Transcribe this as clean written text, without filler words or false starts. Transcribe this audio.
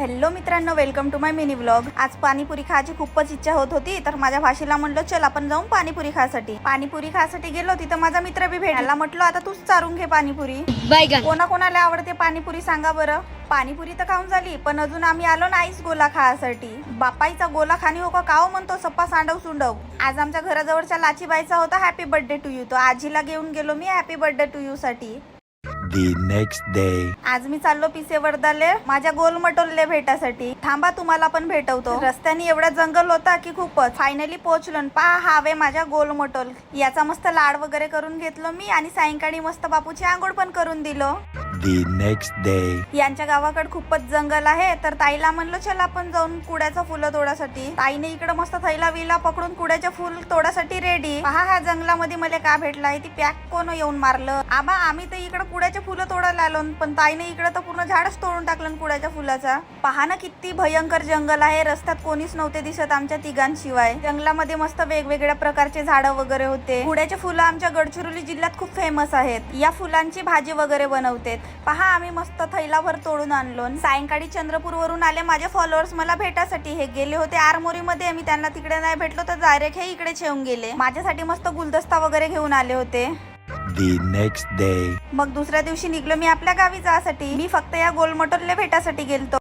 Hello मित्रांनो, welcome to my mini vlog. आज पाणीपुरी खायची खूपच इच्छा होत होती, तर माझ्या भाषेला म्हणलं चल आपण जाऊन पाणीपुरी खासाठी गेलो। तिथं माझा मित्र बी भेटला। म्हटलं आता तूच चारून घे पाणीपुरी। कोणाकोणाला आवडते पाणीपुरी सांगा बरं। पाणीपुरी तर खाऊन झाली, पण अजून आम्ही आलो नाहीच गोला खायसाठी। बापाईचा गोला खाणी हो का काव म्हणतो सप्पा सांडव सुंडव। आज आमच्या घराजवळच्या लाचीबाईचा होता हॅपी बर्थडे टू यू, तो आजीला घेऊन गेलो मी हॅपी बर्थडे टू यू साठी। The next day. आज मी चाललो पिसेवर्दाले माझ्या गोलमटोलले भेटासाठी। थांबा तुम्हाला पण भेटवतो। रस्त्याने एवढा जंगल होता की खूपच। फायनली पोहोचलो। पहा हावे माझ्या गोलमटोल। याचा मस्त लाड वगैरे करून घेतलो मी आणि सायंकाळी मस्त बापूची आंघोळ पण करून दिलो। The next day. यांच्या गावाकडे खूपच जंगल आहे, तर ताईला म्हणलो चल आपण जाऊन कुड्याचं फुलं तोडासाठी। ताईने इकडे मस्त थैला विला पकडून कुड्याचे फुल तोडासाठी रेडी। पहा हा जंगलामध्ये मला का भेटलाय, ती पॅक कोण येऊन मारलं। आबा आम्ही तर इकडे कुड्याचे फुलं तोडायला आलो, पण ताईने इकडे तर पूर्ण झाडच तोडून टाकलं कुड्याच्या फुलाचा। पहा ना किती भयंकर जंगल आहे। रस्त्यात कोणीच नव्हते दिसत आमच्या तिघांशिवाय। जंगलामध्ये मस्त वेगवेगळ्या प्रकारचे झाडं वगैरे होते। कुड्याचे फुलं आमच्या गडचिरोली जिल्ह्यात खूप फेमस आहेत। या फुलांची भाजी वगैरे बनवतात। पहा आम्ही मस्त थैलाभर तोडून आणलो। सायंकाळी चंद्रपूर वरून आले माझे फॉलोअर्स मला भेटासाठी। हे गेले होते आरमोरी मध्ये, मी त्यांना तिकडे नाही भेटलो तर डायरेक्ट हे इकडे येऊन गेले। माझ्यासाठी मस्त गुलदस्ता वगैरे घेऊन आले होते। The next day. मग दुसऱ्या दिवशी निघलो मी आपल्या गावी जायसाठी। मी फक्त या गोलमटोलले भेटासाठी गेलतो।